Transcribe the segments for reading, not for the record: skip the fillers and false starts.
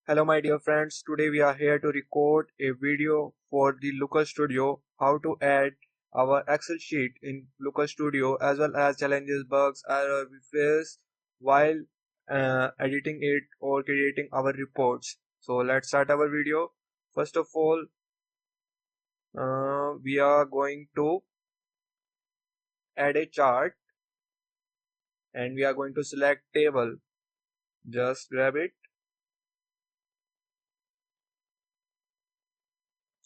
Hello my dear friends, today we are here to record a video for the Looker Studio, how to add our Excel sheet in Looker Studio as well as challenges, bugs, error we face while editing it or creating our reports. So let's start our video. First of all, we are going to add a chart and we are going to select table. Just grab it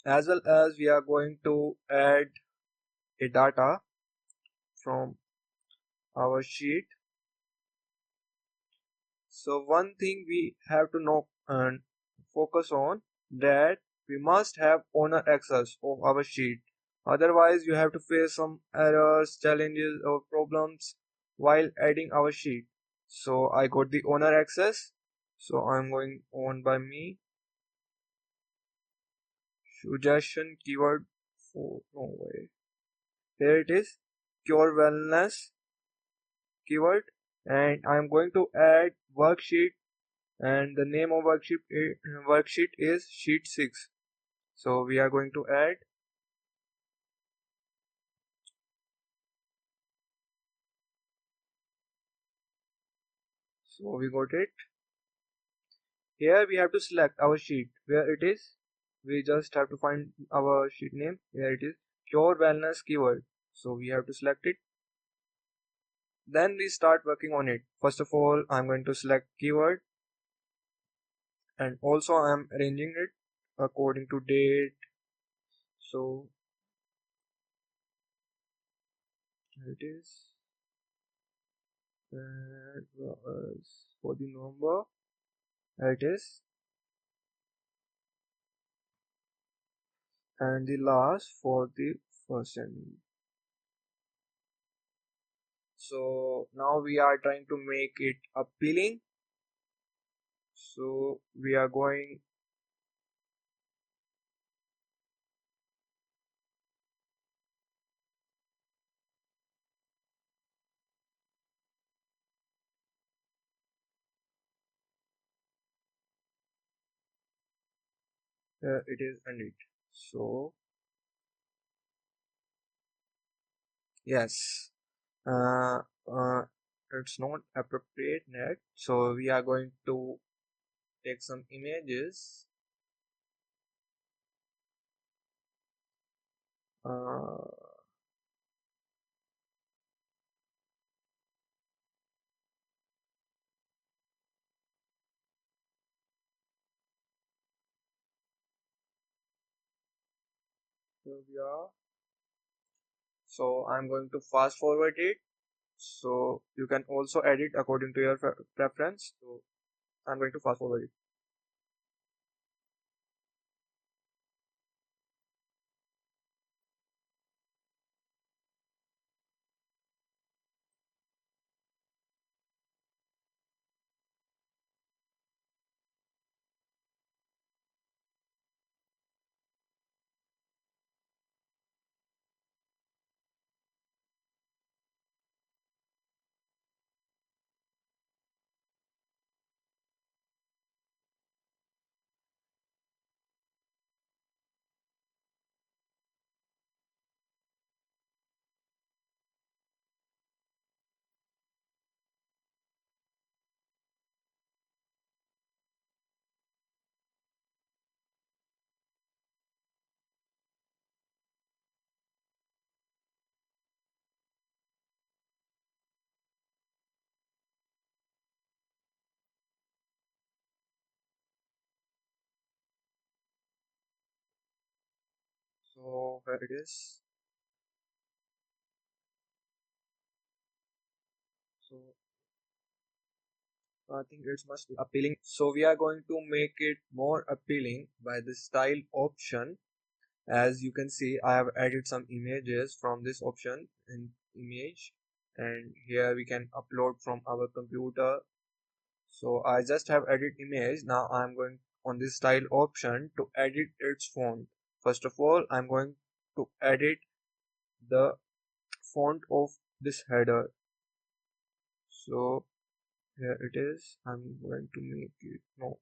as well as we are going to add a data from our sheet. So one thing we have to know and focus on that we must have owner access of our sheet. Otherwise you have to face some errors, challenges or problems while adding our sheet. So I got the owner access. So I'm going on by me. Suggestion keyword for no way. Here it is. Cure wellness keyword and I'm going to add worksheet and the name of worksheet is sheet 6. So we are going to add. So we got it. Here we have to select our sheet where it is. We just have to find our sheet name. Here it is, pure wellness keyword. So we have to select it. Then we start working on it. First of all, I'm going to select keyword and also I'm arranging it according to date. So here it is. And for the November, here it is. And the last for the first January. So now we are trying to make it appealing. So we are going it is ended. So yes, uh, uh, it's not appropriate net. So we are going to take some images. Uh, so we are. So I'm going to fast forward it. So you can also edit according to your preference. So I'm going to fast forward it. So here it is. So I think it must be appealing. So we are going to make it more appealing by the style option. As you can see, I have added some images from this option in image, and here we can upload from our computer. So I just have added image. Now I'm going on this style option to edit its font. First of all, I'm going to edit the font of this header. So here it is. I'm going to make it no.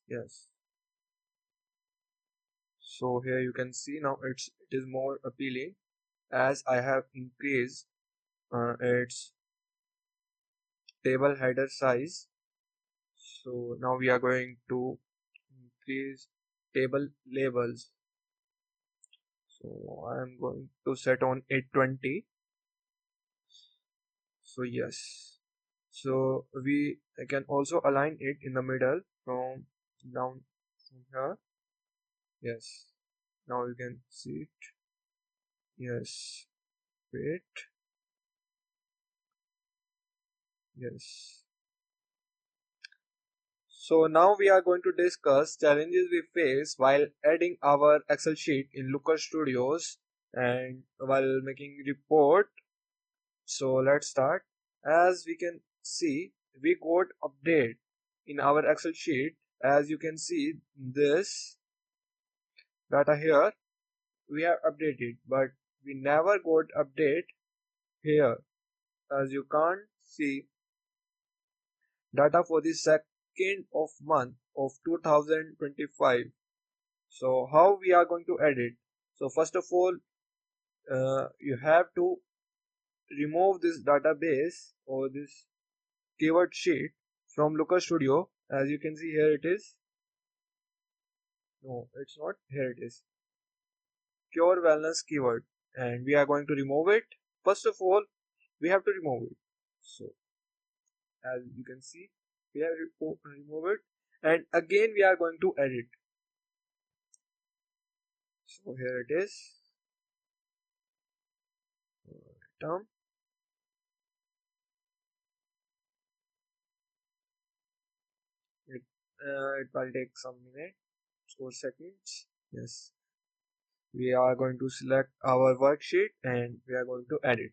Yes. So here you can see now it is more appealing as I have increased its table header size. So now we are going to increase table labels. So I am going to set on 820. So yes. So we can also align it in the middle from down from here. Yes. Now you can see it. Yes. Wait. Yes. So now we are going to discuss challenges we face while adding our Excel sheet in Looker Studios and while making report. So let's start. As we can see, we got update in our Excel sheet. As you can see, this data here we have updated, but we never got update here. As you can't see data for the second of month of 2025. So how we are going to edit? So first of all, you have to remove this database or this keyword sheet from Looker Studio. As you can see here it is. No, it's not. Here it is. Pure wellness keyword. And we are going to remove it. First of all, we have to remove it. So as you can see, we have remove it. And again we are going to edit. So here it is. Term. It will take some minutes or seconds. Yes. We are going to select our worksheet and we are going to edit.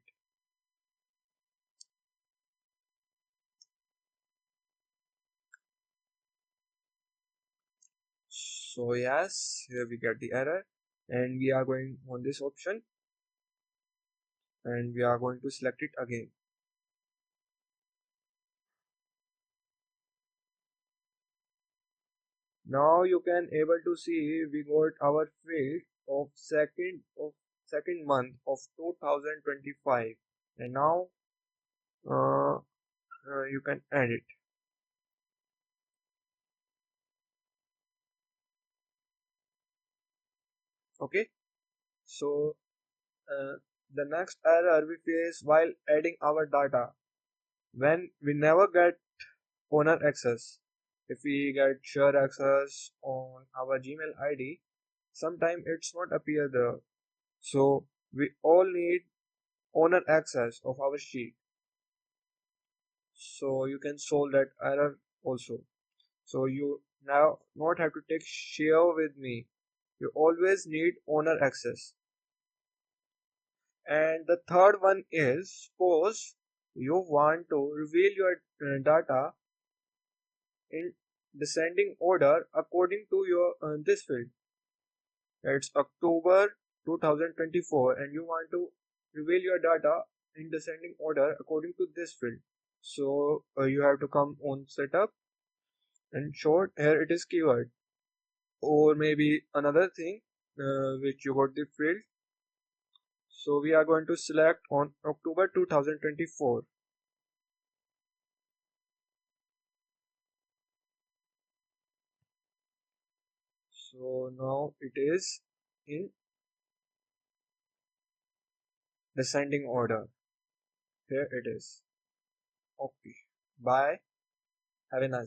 So yes, here we get the error and we are going on this option and we are going to select it again. Now you can able to see we got our field of second month of 2025 and now you can edit. Okay, so uh, the next error we face while adding our data when we never get owner access. If we get share access on our Gmail ID, sometime it's not appear there. So we all need owner access of our sheet. So you can solve that error also. So you now not have to take share with me. You always need owner access. And the third one is suppose you want to reveal your data in descending order according to your this field. It's October 2024 and you want to reveal your data in descending order according to this field. So you have to come on setup and short here it is keyword or maybe another thing which you got the field. So we are going to select on October 2024. So now it is in descending order. Here it is. Okay. Bye. Have a nice